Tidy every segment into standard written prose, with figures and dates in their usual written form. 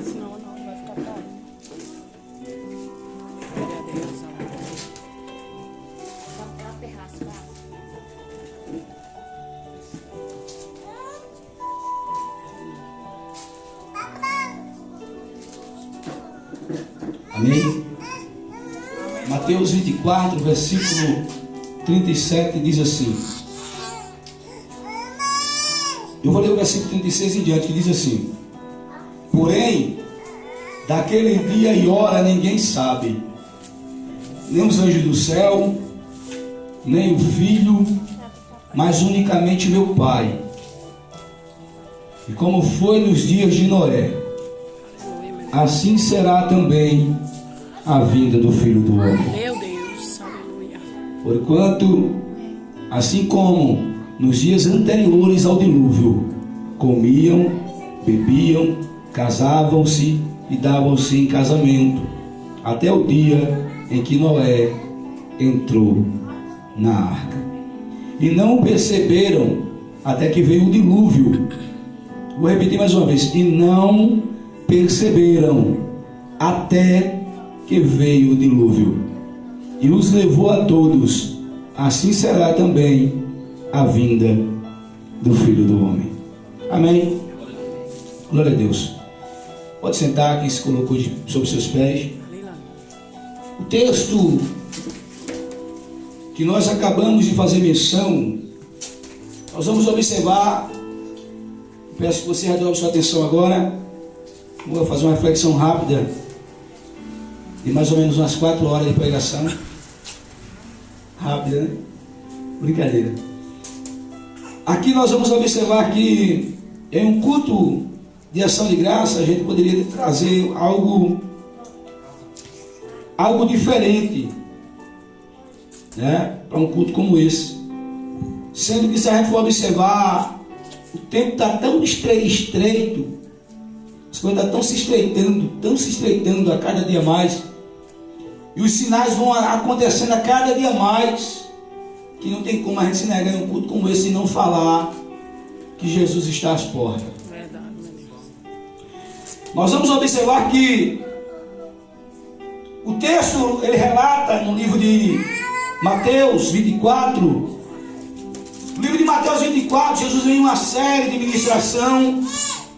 Senão não vai ficar calmo. Glória a Deus, amém. Ela terraça, tá? Amém? Mateus 24, versículo 37 diz assim. Eu vou ler o versículo 36 em diante, que diz assim: porém, daquele dia e hora ninguém sabe, nem os anjos do céu, nem o Filho, mas unicamente meu Pai. E como foi nos dias de Noé, assim será também a vinda do Filho do Homem. Meu Deus, aleluia. Porquanto, assim como nos dias anteriores ao dilúvio, comiam, bebiam, casavam-se e davam-se em casamento, até o dia em que Noé entrou na arca. E não perceberam até que veio o dilúvio. Vou repetir mais uma vez. E não perceberam até que veio o dilúvio e os levou a todos. Assim será também a vinda do Filho do Homem. Amém? Glória a Deus. Pode sentar, quem se colocou sobre seus pés. O texto que nós acabamos de fazer menção, nós vamos observar. Peço que você redobre sua atenção agora. Vou fazer uma reflexão rápida de mais ou menos umas 4 horas de pregação. Rápida, né? Brincadeira. Aqui nós vamos observar que em um culto de ação de graça a gente poderia trazer algo diferente, né, para um culto como esse. Sendo que, se a gente for observar, o tempo está tão estreito, as coisas estão se estreitando a cada dia mais, e os sinais vão acontecendo a cada dia mais, que não tem como a gente se negar em um culto como esse e não falar que Jesus está às portas. Verdade, meu Deus. Nós vamos observar que o texto, ele relata no livro de Mateus 24, no livro de Mateus 24, Jesus vem em uma série de ministração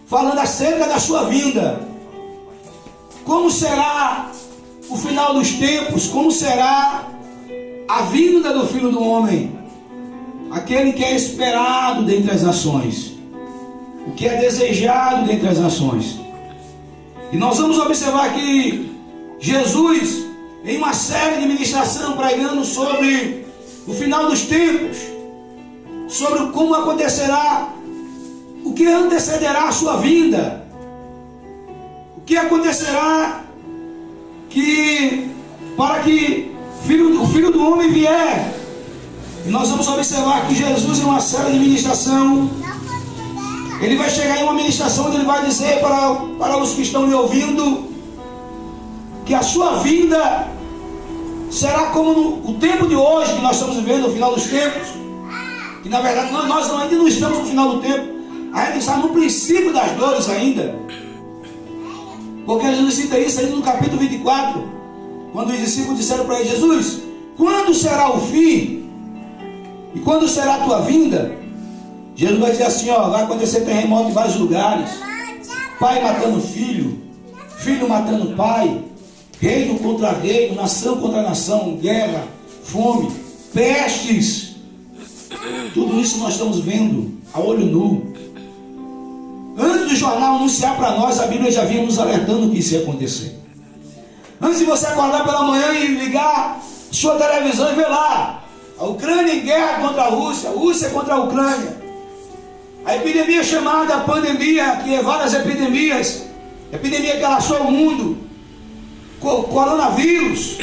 falando acerca da sua vinda. Como será o final dos tempos? Como será a vinda do Filho do Homem? Aquele que é esperado dentre as nações, o que é desejado dentre as nações. E nós vamos observar que Jesus, em uma série de ministração, pregando sobre o final dos tempos, sobre como acontecerá, o que antecederá a sua vinda, o que acontecerá para que o Filho do Homem vier. E nós vamos observar que Jesus, em uma série de ministração, ele vai chegar em uma ministração onde ele vai dizer para os que estão lhe ouvindo que a sua vinda será como no tempo de hoje, que nós estamos vivendo, no final dos tempos, que na verdade nós ainda não estamos no final do tempo, ainda está no princípio das dores ainda, porque Jesus cita isso ainda no capítulo 24, quando os discípulos disseram para ele: Jesus, quando será o fim? E quando será a tua vinda? Jesus vai dizer assim, vai acontecer terremoto em vários lugares, pai matando filho, filho matando pai, reino contra reino, nação contra nação, guerra, fome, pestes. Tudo isso nós estamos vendo a olho nu. Antes do jornal anunciar para nós, a Bíblia já vinha nos alertando que isso ia acontecer. Antes de você acordar pela manhã e ligar sua televisão e ver lá a Ucrânia em guerra contra a Rússia contra a Ucrânia, a epidemia chamada pandemia, que é várias epidemias, epidemia que assola o mundo, coronavírus,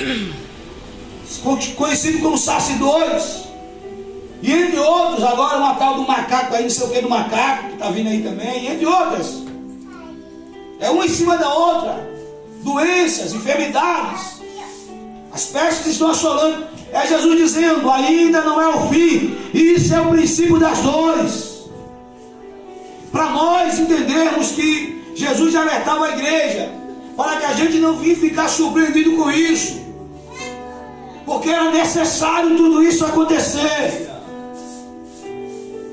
conhecido como SARS-2, e entre outros, agora uma tal do macaco aí, não sei o que do macaco, que está vindo aí também, entre outras. É uma em cima da outra. Doenças, enfermidades. As pestes estão assolando. É Jesus dizendo, ainda não é o fim. Isso é o princípio das dores. para nós entendermos que Jesus alertava a igreja, para que a gente não vinha ficar surpreendido com isso, porque era necessário tudo isso acontecer.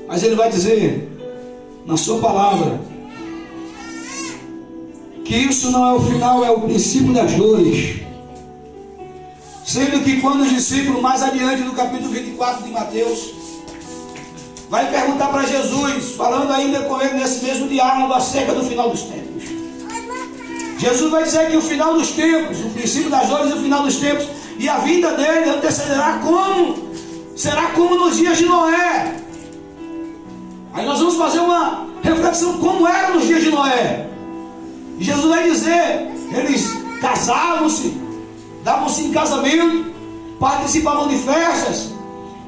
Mas ele vai dizer na sua palavra que isso não é o final, é o princípio das dores. Sendo que quando os discípulos, mais adiante no capítulo 24 de Mateus, vai perguntar para Jesus, falando ainda com ele nesse mesmo diálogo acerca do final dos tempos. Jesus vai dizer que o final dos tempos, o princípio das dores e o final dos tempos, e a vida dele antecederá como? Será como nos dias de Noé. Aí nós vamos fazer uma reflexão como era nos dias de Noé. E Jesus vai dizer, eles casavam-se, davam-se em casamento, participavam de festas,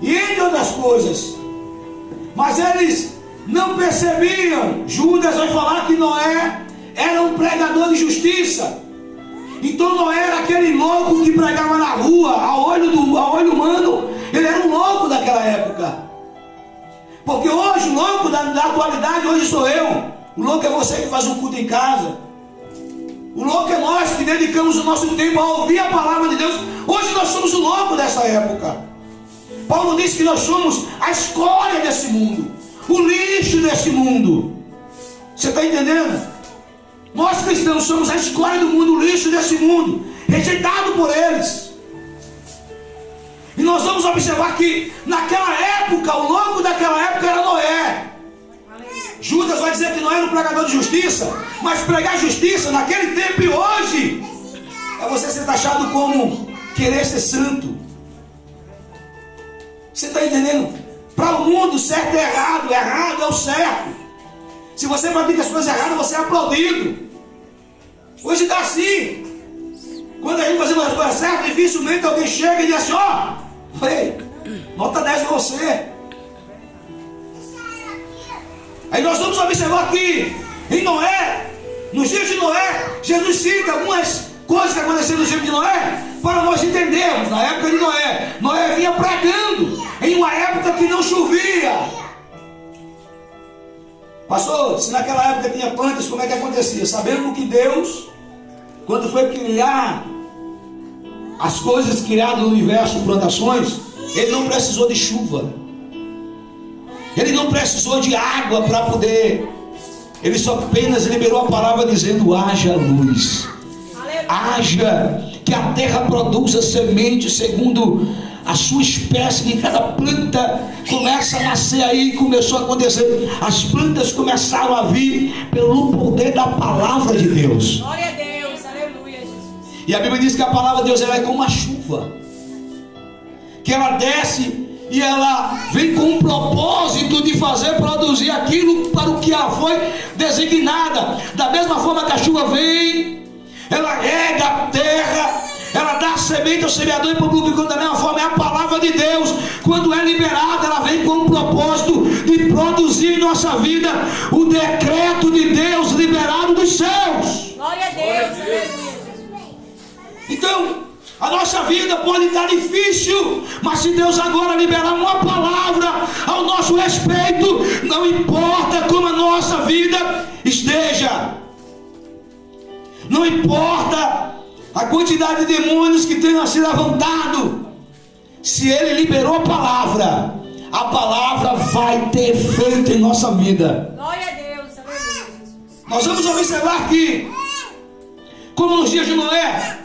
e entre outras coisas. Mas eles não percebiam. Judas vai falar que Noé era um pregador de justiça. Então Noé era aquele louco que pregava na rua, a olho humano, ele era um louco daquela época. Porque hoje o louco da atualidade, hoje sou eu. O louco é você que faz um culto em casa. O louco é nós que dedicamos o nosso tempo a ouvir a palavra de Deus. Hoje nós somos o louco dessa época. Paulo disse que nós somos a escória desse mundo, o lixo desse mundo. Você está entendendo? Nós cristãos somos a escória do mundo, o lixo desse mundo, rejeitado por eles. E nós vamos observar que naquela época, o louco daquela época era Noé. Judas vai dizer que Noé era um pregador de justiça, mas pregar justiça naquele tempo e hoje é você ser taxado como querer ser santo. Você está entendendo? Para o mundo, certo é errado, errado é o certo. Se você pratica as coisas erradas, você é aplaudido. Hoje está assim. Quando a gente faz as coisas certas, dificilmente alguém chega e diz assim, ei, nota 10 para você. Aí nós vamos observar aqui, em Noé, nos dias de Noé, Jesus cita algumas coisas que aconteceram nos dias de Noé, para nós entendermos. Na época de Noé, Noé vinha pregando em uma época que não chovia. Pastor, se naquela época tinha plantas, como é que acontecia? Sabendo que Deus, quando foi criar as coisas criadas no universo, plantações, Ele não precisou de chuva. Ele não precisou de água para poder. Ele só apenas liberou a palavra dizendo, haja luz. Haja, que a terra produza semente segundo a sua espécie, que cada planta começa a nascer aí, começou a acontecer. As plantas começaram a vir pelo poder da palavra de Deus. Glória a Deus, aleluia, Jesus. E a Bíblia diz que a palavra de Deus ela é como uma chuva, que ela desce e ela vem com um propósito de fazer produzir aquilo para o que ela foi designada. Da mesma forma que a chuva vem, ela rega a terra, ela dá semente ao semeador e publicando. Da mesma forma é a palavra de Deus, quando é liberada, ela vem com o propósito de produzir em nossa vida o decreto de Deus liberado dos céus. Glória a Deus, aleluia. Então a nossa vida pode estar difícil, mas se Deus agora liberar uma palavra ao nosso respeito, não importa como a nossa vida esteja, não importa a quantidade de demônios que tenham se levantado, se Ele liberou a palavra vai ter efeito em nossa vida. Glória a Deus, aleluia. Nós vamos observar que, como nos dias de Noé,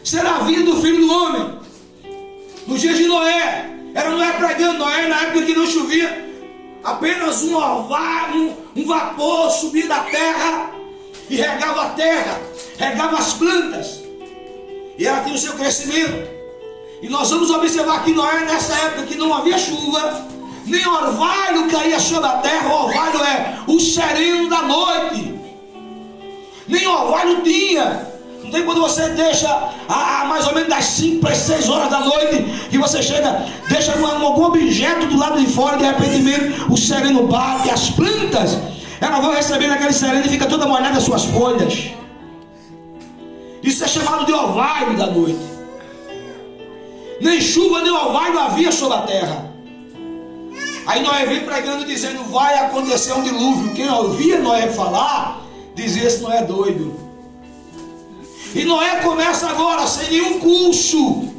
será a vida do Filho do Homem. Nos dias de Noé, era Noé pregando. Noé, na época que não chovia, apenas um orvalho, um vapor subia da terra e regava a terra, regava as plantas, e ela tinha o seu crescimento. E nós vamos observar que Noé, nessa época que não havia chuva, nem orvalho caía sobre a terra. O orvalho é o sereno da noite. Nem orvalho tinha. Não tem quando você deixa a mais ou menos das 5 para as 6 horas da noite, que você chega, deixa algum objeto do lado de fora, de repente o sereno bate, as plantas, elas vão recebendo aquele sereno e fica toda molhada as suas folhas. Isso é chamado de orvalho da noite. Nem chuva nem orvalho havia sobre a terra. Aí Noé veio pregando dizendo, vai acontecer um dilúvio. Quem ouvia Noé falar, dizia, esse Noé é doido. E Noé começa agora, sem nenhum curso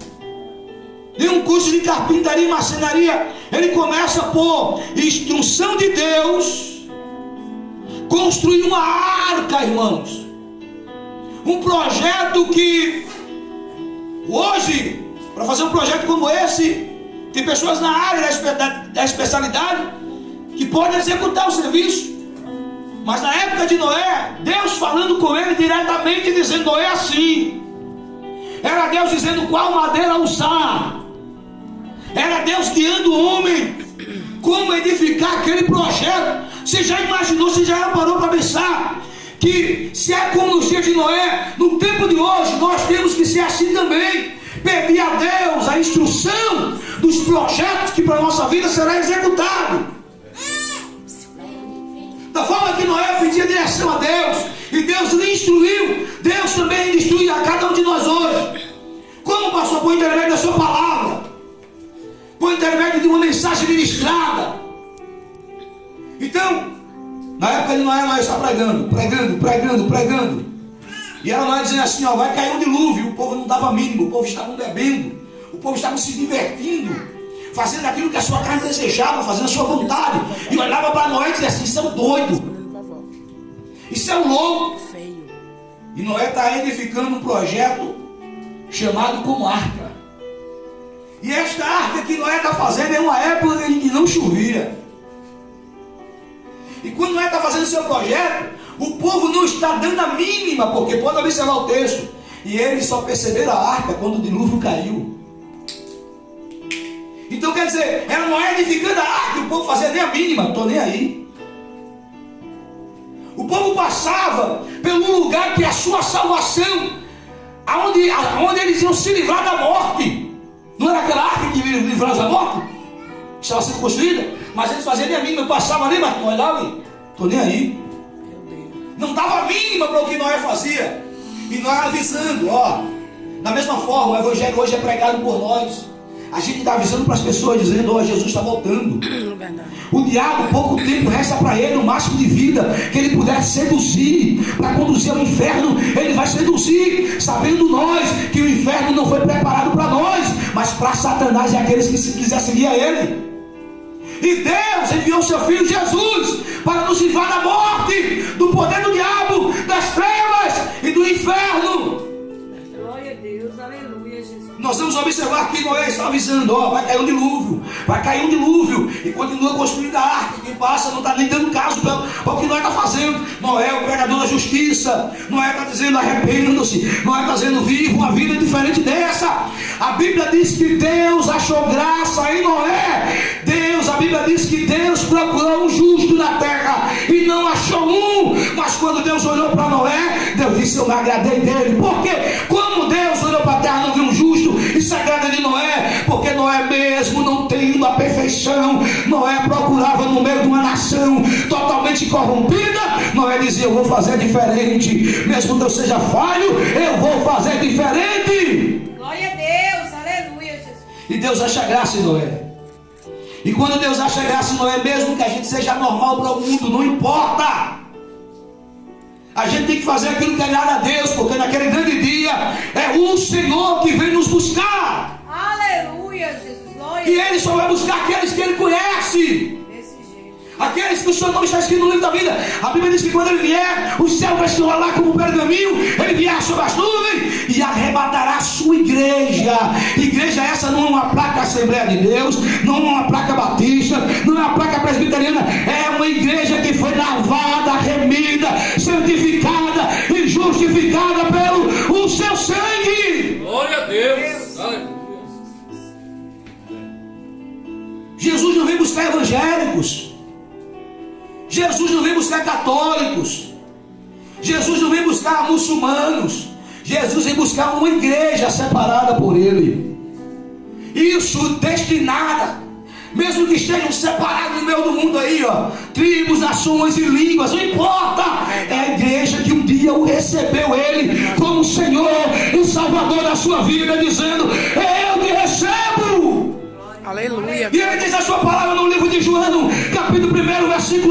de carpintaria e marcenaria. Ele começa por instrução de Deus, construir uma arca, irmãos. Um projeto que hoje, para fazer um projeto como esse, tem pessoas na área da especialidade que podem executar o serviço. Mas na época de Noé, Deus falando com ele diretamente, dizendo, Noé assim. Era Deus dizendo qual madeira usar. Era Deus guiando o homem como edificar aquele projeto. Você já imaginou, você já parou para pensar que se é como nos dias de Noé, no tempo de hoje, nós temos que ser assim também. Pedir a Deus a instrução dos projetos que para a nossa vida será executado. Da forma que Noé pedia direção a Deus, e Deus lhe instruiu, Deus também instrui a cada um de nós hoje. Como, pastor? Por intermédio da sua palavra, por intermédio de uma mensagem ministrada. Então, na época de Noé, Noé está pregando. E ela Noé dizendo assim, ó, vai cair um dilúvio. O povo não dava mínimo, o povo estava bebendo, o povo estava se divertindo, fazendo aquilo que a sua carne desejava, fazendo a sua vontade. E olhava para Noé e dizia assim, isso é um doido, isso é um louco. E Noé está edificando um projeto chamado como arca. E esta arca que Noé está fazendo é uma época em que não chovia. E quando Noé está fazendo seu projeto, o povo não está dando a mínima, porque pode observar o texto. E eles só perceberam a arca quando o dilúvio caiu. Então quer dizer, era Noé edificando a arca e o povo fazia nem a mínima, estou nem aí. O povo passava pelo lugar que é a sua salvação, aonde eles iam se livrar da morte. Não era aquela arca que livrava da morte? Que estava sendo construída? Mas eles faziam nem a mínima, passavam ali, mas não olhavam e estou nem aí. Não dava a mínima para o que Noé fazia. E Noé avisando, ó. Da mesma forma, o evangelho hoje é pregado por nós. A gente está avisando para as pessoas, dizendo, ó, Jesus está voltando. O diabo, pouco tempo resta para ele, o máximo de vida que ele puder seduzir, para conduzir ao inferno, ele vai seduzir, sabendo nós que o inferno não foi preparado para nós, mas para Satanás e aqueles que quiser seguir a ele. E Deus enviou seu Filho Jesus para nos livrar da morte, do poder do diabo, das trevas e do inferno. Glória a Deus, aleluia, Jesus. Nós vamos observar que Noé está avisando, ó, vai cair um dilúvio, vai cair um dilúvio, e continua construindo a arca. Quem passa não está nem dando caso para o que Noé está fazendo. Noé é o pregador da justiça. Noé está dizendo, arrependam-se. Noé está dizendo, viva uma vida diferente dessa. A Bíblia diz que Deus achou graça em Noé. A Bíblia diz que Deus procurou um justo na terra e não achou um. Mas quando Deus olhou para Noé, Deus disse, eu me agradei dele. Por quê? Como Deus olhou para a terra, não viu um justo e se agrada de Noé? Porque Noé mesmo não tendo a perfeição, Noé procurava no meio de uma nação totalmente corrompida. Noé dizia, eu vou fazer diferente. Mesmo que eu seja falho, eu vou fazer diferente. Glória a Deus, aleluia, Jesus. E Deus acha graça em Noé. E quando Deus acha graça em Noé, mesmo que a gente seja normal para o mundo, não importa. A gente tem que fazer aquilo que agrada a Deus, porque naquele grande dia é o Senhor que vem nos buscar. Aleluia, Jesus, glória. E Ele só vai buscar aqueles que Ele conhece. Desse jeito. Aqueles que o seu nome está escrito no livro da vida. A Bíblia diz que quando Ele vier, o céu vai se enrolar como um pergaminho. Ele virá sobre as nuvens e arrebatará a sua igreja. Igreja essa não é uma placa Assembleia de Deus, não é uma placa batista, não é uma placa presbiteriana. É uma igreja que foi lavada, remida, santificada e justificada pelo seu sangue. Glória a Deus. Aleluia. Jesus não vem buscar evangélicos. Jesus não vem buscar católicos. Jesus não vem buscar muçulmanos. Jesus vem buscar uma igreja separada por Ele. Isso destinada, mesmo que estejam separados no meio do mundo aí, ó, tribos, nações e línguas, não importa. É a igreja que um dia o recebeu Ele como Senhor e Salvador da sua vida, dizendo, eu te recebo. Aleluia. E Ele diz a sua palavra no livro de João,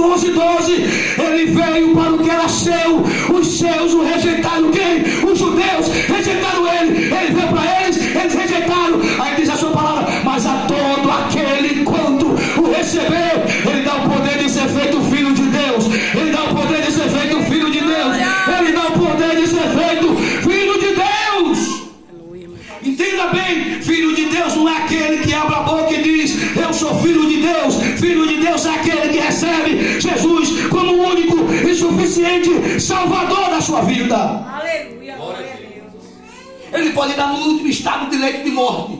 11:12, ele veio para o que era seu, os seus o rejeitaram. Quem? Os judeus rejeitaram ele veio para eles rejeitaram. Aí diz a sua palavra: mas a todo aquele quanto o recebeu, ele dá o poder de ser feito filho de Deus, ele dá o poder de ser feito filho de Deus, ele dá o poder de ser feito filho de Deus. Entenda bem, filho de Deus não é aquele que abre a boca e diz: eu sou filho de Deus. Filho de Deus é aquele que recebe Jesus como o único e suficiente Salvador da sua vida. Aleluia, glória a Deus. Ele pode dar no último estado de leito de morte.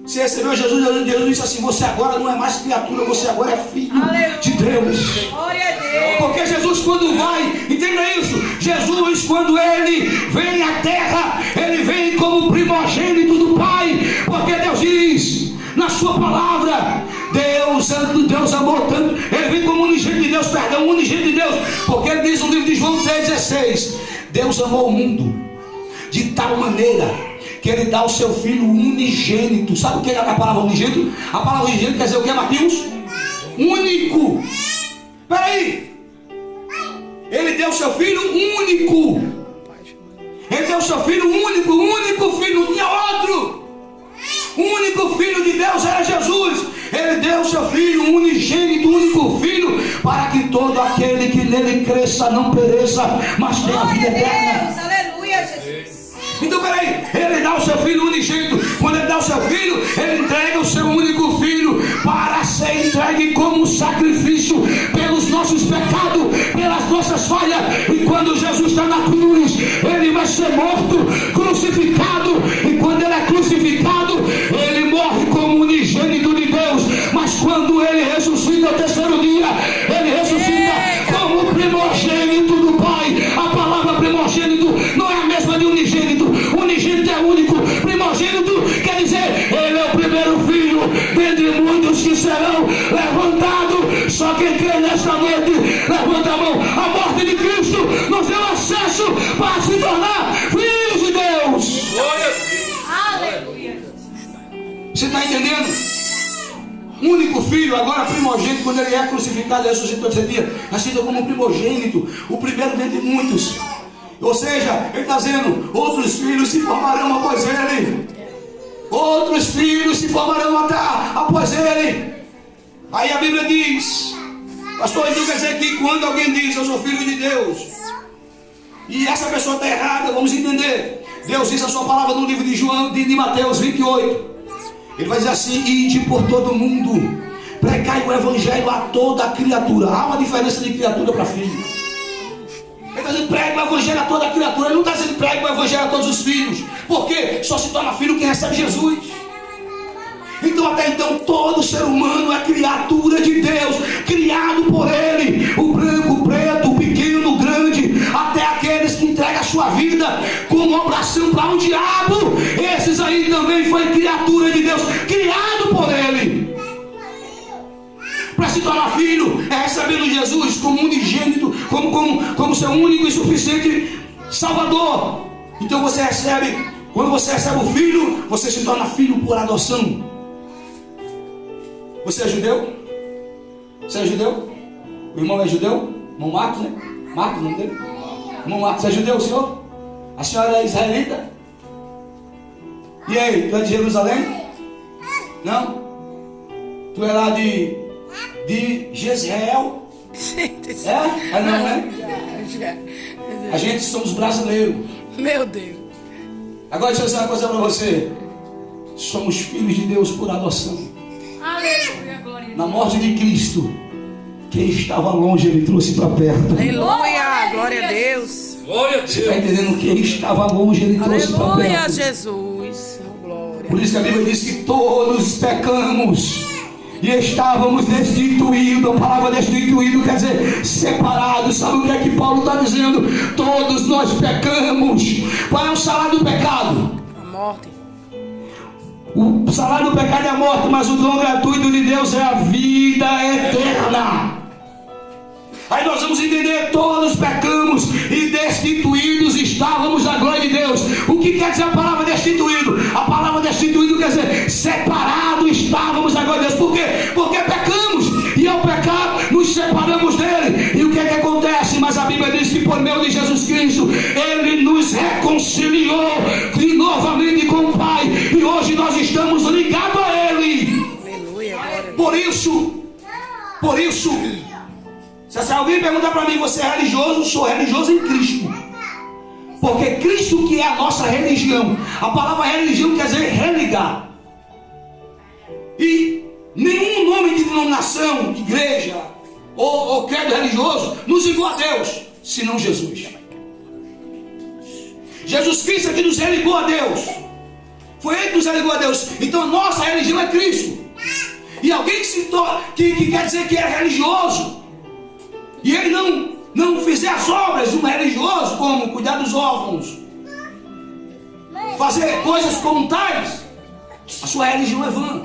Se recebeu Jesus, Deus disse assim: você agora não é mais criatura, você agora é filho de Deus. Glória a Deus. Porque Jesus, quando vai, entenda isso, Jesus, quando ele vem à terra, ele vem como primogênito do Pai. Porque Deus diz na sua palavra: Deus amou tanto, ele vem como unigênito de Deus, unigênito de Deus. Porque ele diz no livro de João 3,16: Deus amou o mundo de tal maneira que ele dá o seu filho unigênito. Sabe o que é a palavra unigênito? A palavra unigênito quer dizer o que, Marquinhos? Único. Peraí, ele deu o seu filho único. Ele deu o seu filho único. O único filho, não tinha outro. O único filho de Deus era Jesus. Ele deu o seu filho unigênito, único filho, para que todo aquele que nele cresça não pereça, mas tenha a vida eterna. Deus, aleluia, Jesus. Então peraí, ele dá o seu filho unigênito. Quando ele dá o seu filho, ele entrega o seu único filho para ser entregue como sacrifício pelos nossos pecados, pelas nossas falhas. E quando Jesus está na cruz, ele vai ser morto, crucificado. E quando ele é crucificado, ele morre como unigênito de Deus. Mas quando ele ressuscita ao terceiro dia, ele ressuscita como primogênito do Pai. A palavra primogênito não é a mesma de unigênito. Unigênito é único, primogênito quer dizer ele é o primeiro filho dentre muitos que serão levantados. Só quem crê nesta noite, levanta a mão. A morte de Cristo nos deu acesso para se tornar filhos de Deus. Glória a Deus. Aleluia. Você está entendendo? Único filho, agora primogênito. Quando ele é crucificado e ressuscitou esse dia, nascido como primogênito, o primeiro dentre muitos. Ou seja, ele está dizendo: outros filhos se formarão após ele. Outros filhos se formarão após ele. Aí a Bíblia diz, pastor, então quer dizer que quando alguém diz eu sou filho de Deus, e essa pessoa está errada, vamos entender. Deus diz a sua palavra no livro de Mateus 28. Ele vai dizer assim: ide por todo mundo, pregai o evangelho a toda criatura. Há uma diferença de criatura para filho. Ele está dizendo pregue o evangelho a toda criatura. Ele não está dizendo pregue o evangelho a todos os filhos. Por quê? Só se torna filho quem recebe Jesus. Então até então todo ser humano é criatura de Deus, criado por ele. O branco, o preto, o pequeno, o grande, até aqueles que entregam a sua vida como oração para o diabo. Esses aí também foi criatura de Deus, criado por ele. Para se tornar filho é recebendo Jesus como unigênito, como seu único e suficiente Salvador. Então você recebe, quando você recebe o filho, você se torna filho por adoção. Você é judeu? Você é judeu? O irmão é judeu? Irmão Marcos, né? Marcos, o nome dele? Irmão Marcos, é judeu, senhor? A senhora é israelita? E aí, tu é de Jerusalém? Não? Tu é lá de Jezreel? É? Não, é? A gente somos brasileiros. Meu Deus. Agora deixa eu dizer uma coisa para você. Somos filhos de Deus por adoção. Aleluia, glória a Deus. Na morte de Cristo, quem estava longe ele trouxe para perto. Aleluia, glória a Deus. Glória a Você está Deus. entendendo? Quem estava longe ele trouxe para Aleluia, perto. Jesus. Glória. Por isso que a Bíblia diz que todos pecamos e estávamos destituídos. A palavra destituído quer dizer separados. Sabe o que é que Paulo está dizendo? Todos nós pecamos. Qual é o salário do pecado? A morte. O salário do pecado é a morte, mas o dom gratuito de Deus é a vida eterna. Aí nós vamos entender: todos pecamos e destituídos estávamos da glória de Deus. O que quer dizer a palavra destituído? A palavra destituído quer dizer separado estávamos da glória de Deus. Por quê? Porque pecamos, e ao pecar nos separamos Cristo, Ele nos reconciliou de novamente com o Pai, e hoje nós estamos ligados a Ele. Aleluia, glória a Deus. Por isso, se alguém perguntar para mim, você é religioso? Eu sou religioso em Cristo, porque Cristo que é a nossa religião. A palavra religião quer dizer religar, e nenhum nome de denominação, de igreja ou credo religioso nos ligou a Deus, senão Jesus. Jesus Cristo é que nos religou a Deus. Foi Ele que nos religou a Deus. Então a nossa religião é Cristo. E alguém que quer dizer que é religioso, e ele não fizer as obras de um religioso, como cuidar dos órfãos, fazer coisas como tais, a sua religião é vã.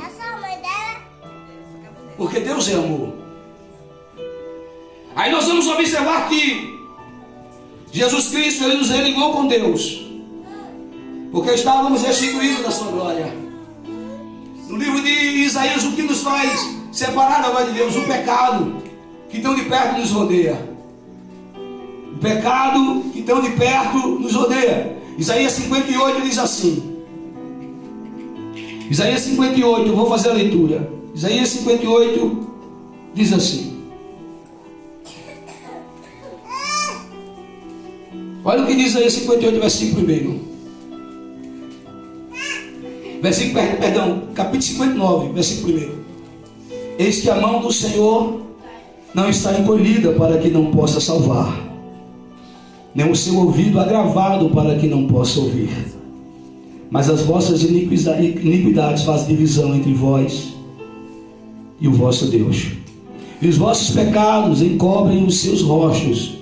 Porque Deus é amor. Aí nós vamos observar que Jesus Cristo, Ele nos religou com Deus, porque estávamos restituídos da sua glória. No livro de Isaías, o que nos faz separar da glória de Deus? O pecado que tão de perto nos rodeia. O pecado que tão de perto nos rodeia. Isaías 58 diz assim. Isaías 58, eu vou fazer a leitura. Isaías 58 diz assim. Olha o que diz Isaías 58, versículo 1. Capítulo 59, versículo 1. Eis que a mão do Senhor não está encolhida para que não possa salvar, nem o seu ouvido agravado para que não possa ouvir. Mas as vossas iniquidades fazem divisão entre vós e o vosso Deus, e os vossos pecados encobrem os seus rostos,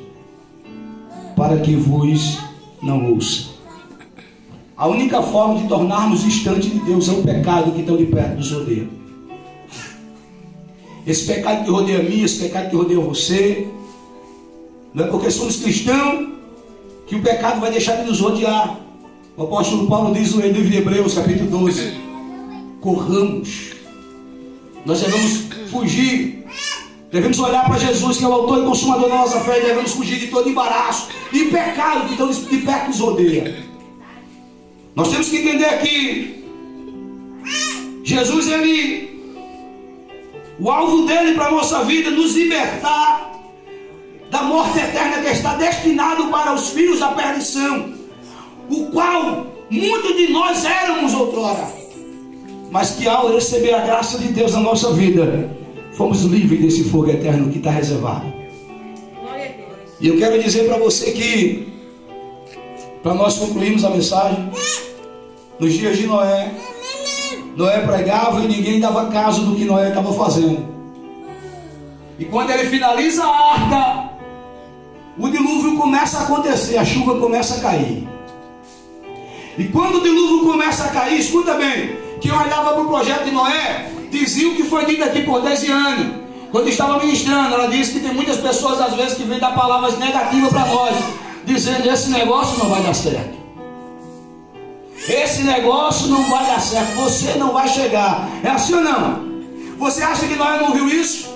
para que vos não ouça. A única forma de tornarmos distante de Deus é o pecado que tão de perto nos rodeia. Esse pecado que rodeia a mim, esse pecado que rodeia você, não é porque somos cristãos que o pecado vai deixar de nos rodear. O apóstolo Paulo diz no livro de Hebreus, capítulo 12: corramos. Nós devemos fugir, devemos olhar para Jesus, que é o autor e consumador da nossa fé, e devemos fugir de todo embaraço e pecado que tão de perto nos rodeia. Nós temos que entender que Jesus, o alvo dele para a nossa vida, nos libertar da morte eterna que está destinado para os filhos da perdição, o qual muitos de nós éramos outrora, mas que ao receber a graça de Deus na nossa vida, fomos livres desse fogo eterno que está reservado. E eu quero dizer para você que, para nós concluirmos a mensagem, nos dias de Noé, Noé pregava e ninguém dava caso do que Noé estava fazendo. E quando ele finaliza a arca, o dilúvio começa a acontecer, a chuva começa a cair. E quando o dilúvio começa a cair, escuta bem, quem olhava para o projeto de Noé dizia o que foi dito aqui por 10 anos. Quando estava ministrando, ela disse que tem muitas pessoas às vezes que vêm dar palavras negativas para nós, dizendo: esse negócio não vai dar certo, esse negócio não vai dar certo, você não vai chegar. É assim ou não? Você acha que Noé não viu isso?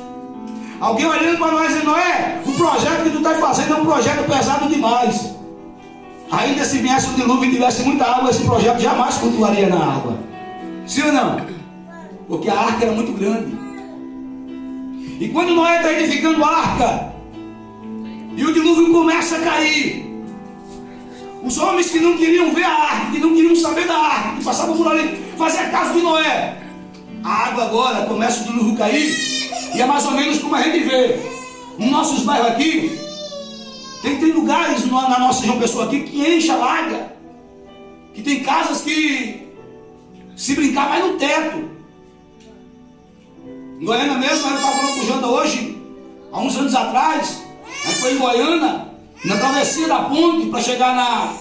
Alguém olhando para nós e dizendo: Noé, o projeto que tu está fazendo é um projeto pesado demais. Ainda se viesse um dilúvio e tivesse muita água, esse projeto jamais flutuaria na água. Sim ou não? Porque a arca era muito grande. E quando Noé está edificando a arca e o dilúvio começa a cair, os homens que não queriam ver a arca, que não queriam saber da arca, que passavam por ali, faziam caso de Noé. A água agora começa o dilúvio a cair, e é mais ou menos como a gente vê nos nossos bairros aqui. Tem lugares na nossa João Pessoa aqui que enche a larga, que tem casas que, se brincar, vai no teto. Em Goiânia mesmo, eu estava falando com o Janta hoje, há uns anos atrás, a gente foi em Goiânia, na travessia da ponte, para chegar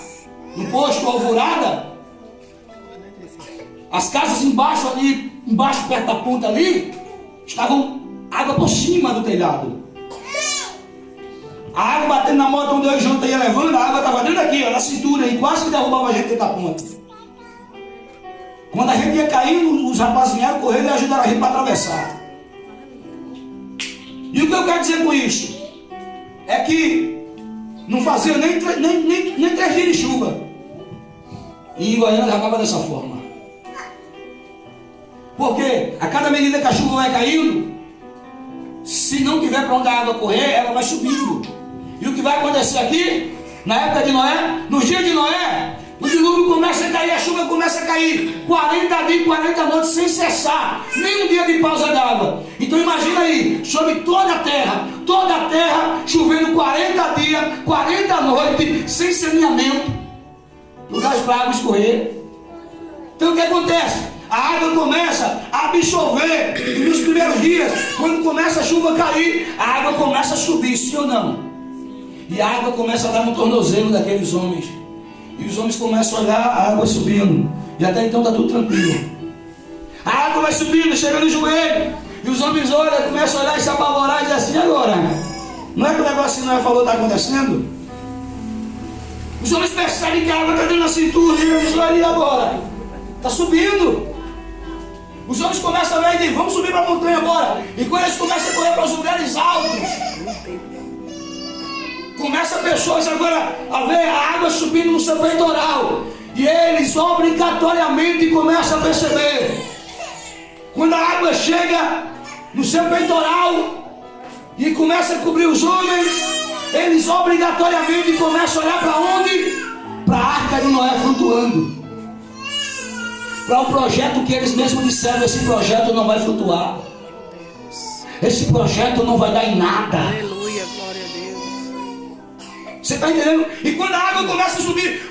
no posto Alvorada. As casas embaixo ali, embaixo perto da ponta ali, estavam água por cima do telhado. A água batendo na moto onde eu e o Janta ia levando, a água estava dentro aqui, ó, na cintura, e quase que derrubava a gente dentro da ponte. Quando a gente ia caindo, os rapazes vieram correndo e ajudaram a gente para atravessar. E o que eu quero dizer com isso? É que Não fazia nem 3 dias de chuva. E em Goiânia já estava dessa forma. Porque a cada medida que a chuva vai caindo, se não tiver para onde a água correr, ela vai subindo. E o que vai acontecer aqui, na época de Noé, nos dias de Noé, o dilúvio começa a cair, a chuva começa a cair, 40 dias, 40 noites sem cessar, nem um dia de pausa d'água. Então imagina aí, sobre toda a terra, chovendo 40 dias, 40 noites, sem saneamento, lugares para a água escorrer. Então o que acontece? A água começa a absorver, e nos primeiros dias, quando começa a chuva a cair, a água começa a subir, sim ou não? E a água começa a dar no tornozelo daqueles homens. E os homens começam a olhar a água subindo. E até então está tudo tranquilo. A água vai subindo, chega no joelho. E os homens olham, começam a olhar e se apavorar e dizem assim: agora, não é que o negócio que Noé falou está acontecendo? Os homens percebem que a água está dentro da cintura. E eles olham: e agora? Está subindo. Os homens começam a ver e dizem: vamos subir para a montanha agora. E quando eles começam a correr para os lugares altos, começa pessoas agora a ver a água subindo no seu peitoral. E eles obrigatoriamente começam a perceber. Quando a água chega no seu peitoral e começa a cobrir os homens, eles obrigatoriamente começam a olhar para onde? Para a arca de Noé flutuando. Para o projeto que eles mesmos disseram: esse projeto não vai flutuar. Esse projeto não vai dar em nada. Aleluia, glória a Deus. Você está entendendo? E quando a água começa a subir,